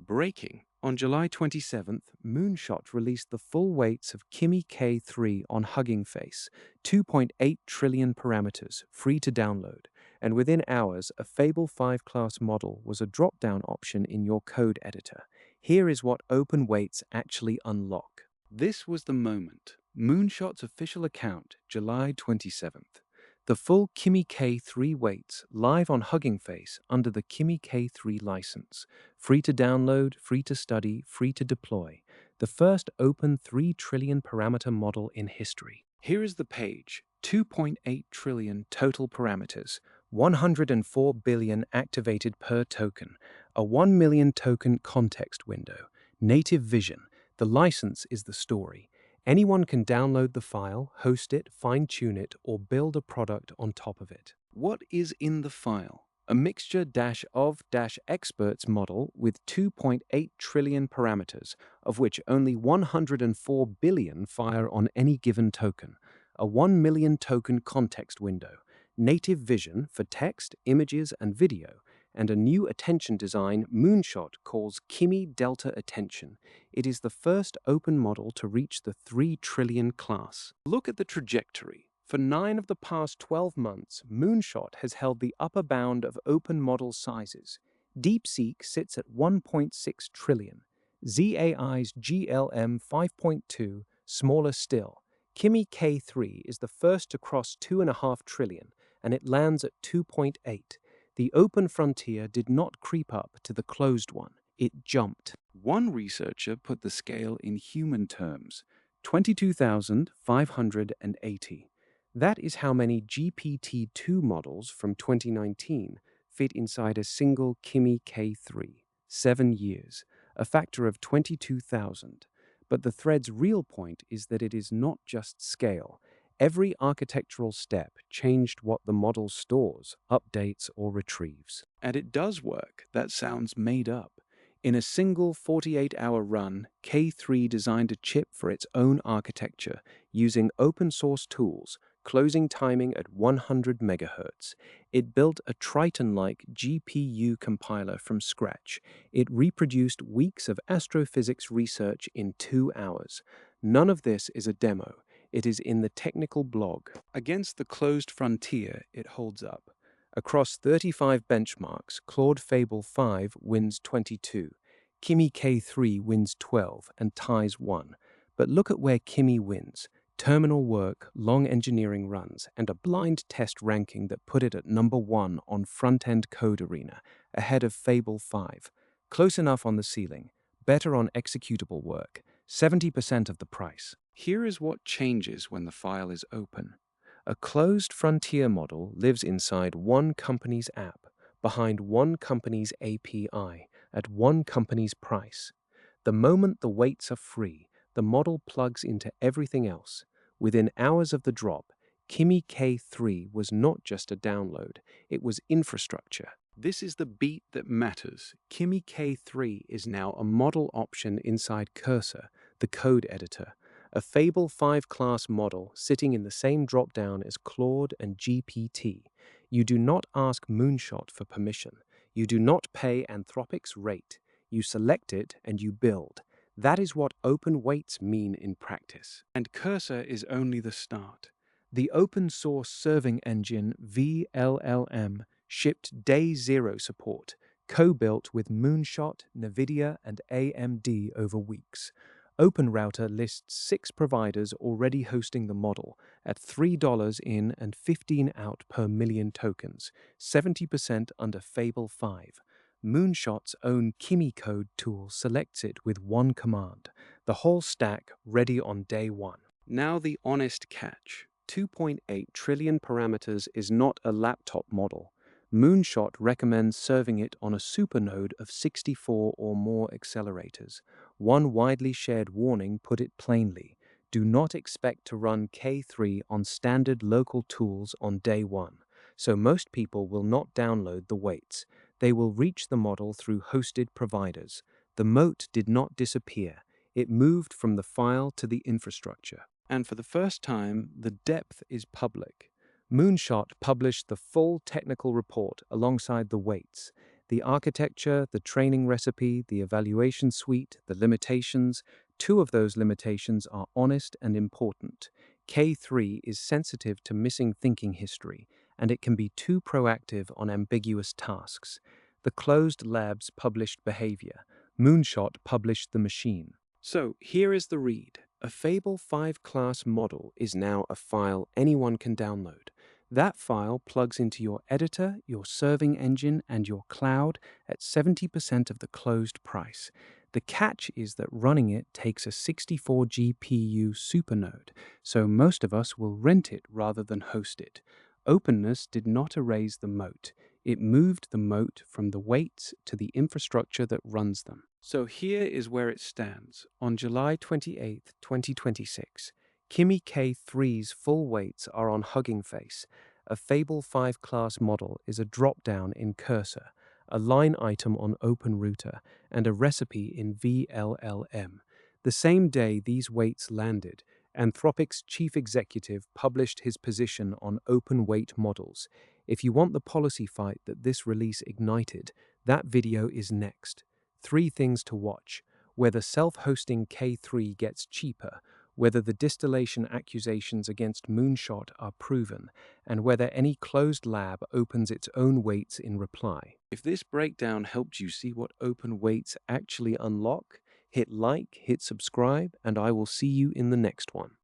Breaking. On July 27th, Moonshot released the full weights of Kimi K3 on Hugging Face, 2.8 trillion parameters, free to download, and within hours, a Fable 5 class model was a drop-down option in your code editor. Here is what open weights actually unlock. This was the moment. Moonshot's official account, July 27th. The full Kimi K3 weights live on Hugging Face under the Kimi K3 license. Free to download, free to study, free to deploy. The first open 3 trillion parameter model in history. Here is the page. 2.8 trillion total parameters. 104 billion activated per token. A 1 million token context window. Native vision. The license is the story. Anyone can download the file, host it, fine-tune it, or build a product on top of it. What is in the file? A mixture of experts model with 2.8 trillion parameters, of which only 104 billion fire on any given token. A 1 million token context window. Native vision for text, images, and video. And a new attention design Moonshot calls Kimi Delta Attention. It is the first open model to reach the 3 trillion class. Look at the trajectory. For 9 of the past 12 months, Moonshot has held the upper bound of open model sizes. DeepSeek sits at 1.6 trillion. ZAI's GLM 5.2, smaller still. Kimi K3 is the first to cross 2.5 trillion, and it lands at 2.8. The open frontier did not creep up to the closed one. It jumped. One researcher put the scale in human terms, 22,580. That is how many GPT-2 models from 2019 fit inside a single Kimi K3. 7 years, a factor of 22,000. But the thread's real point is that it is not just scale. Every architectural step changed what the model stores, updates, or retrieves. And it does work. That sounds made up. In a single 48-hour run, K3 designed a chip for its own architecture using open-source tools, closing timing at 100 MHz. It built a Triton-like GPU compiler from scratch. It reproduced weeks of astrophysics research in 2 hours. None of this is a demo. It is in the technical blog. Against the closed frontier, it holds up. Across 35 benchmarks, Claude Fable 5 wins 22. Kimi K3 wins 12 and ties 1. But look at where Kimi wins. Terminal work, long engineering runs, and a blind test ranking that put it at number 1 on front-end code arena, ahead of Fable 5. Close enough on the ceiling, better on executable work, 70% of the price. Here is what changes when the file is open. A closed frontier model lives inside one company's app, behind one company's API, at one company's price. The moment the weights are free, the model plugs into everything else. Within hours of the drop, Kimi K3 was not just a download, it was infrastructure. This is the beat that matters. Kimi K3 is now a model option inside Cursor, the code editor, a Fable 5 class model sitting in the same drop-down as Claude and GPT. You do not ask Moonshot for permission. You do not pay Anthropic's rate. You select it and you build. That is what open weights mean in practice. And Cursor is only the start. The open-source serving engine vLLM shipped day 0 support, co-built with Moonshot, NVIDIA, and AMD over weeks. OpenRouter lists 6 providers already hosting the model at $3 in and 15 out per million tokens, 70% under Fable 5. Moonshot's own Kimi Code tool selects it with one command, the whole stack ready on day 1. Now the honest catch. 2.8 trillion parameters is not a laptop model. Moonshot recommends serving it on a supernode of 64 or more accelerators. One widely shared warning put it plainly: do not expect to run K3 on standard local tools on day 1. So most people will not download the weights. They will reach the model through hosted providers. The moat did not disappear. It moved from the file to the infrastructure. And for the first time, the depth is public. Moonshot published the full technical report alongside the weights. The architecture, the training recipe, the evaluation suite, the limitations. Two of those limitations are honest and important. K3 is sensitive to missing thinking history, and it can be too proactive on ambiguous tasks. The closed labs published behavior. Moonshot published the machine. So here is the read. A Fable 5 class model is now a file anyone can download. That file plugs into your editor, your serving engine, and your cloud at 70% of the closed price. The catch is that running it takes a 64 GPU supernode, so most of us will rent it rather than host it. Openness did not erase the moat. It moved the moat from the weights to the infrastructure that runs them. So here is where it stands. On July 28, 2026, Kimi K3's full weights are on Hugging Face. A Fable 5 class model is a drop-down in Cursor, a line item on OpenRouter, and a recipe in vLLM. The same day these weights landed, Anthropic's chief executive published his position on open weight models. If you want the policy fight that this release ignited, that video is next. 3 things to watch: whether self-hosting K3 gets cheaper, whether the distillation accusations against Moonshot are proven, and whether any closed lab opens its own weights in reply. If this breakdown helped you see what open weights actually unlock, hit like, hit subscribe, and I will see you in the next one.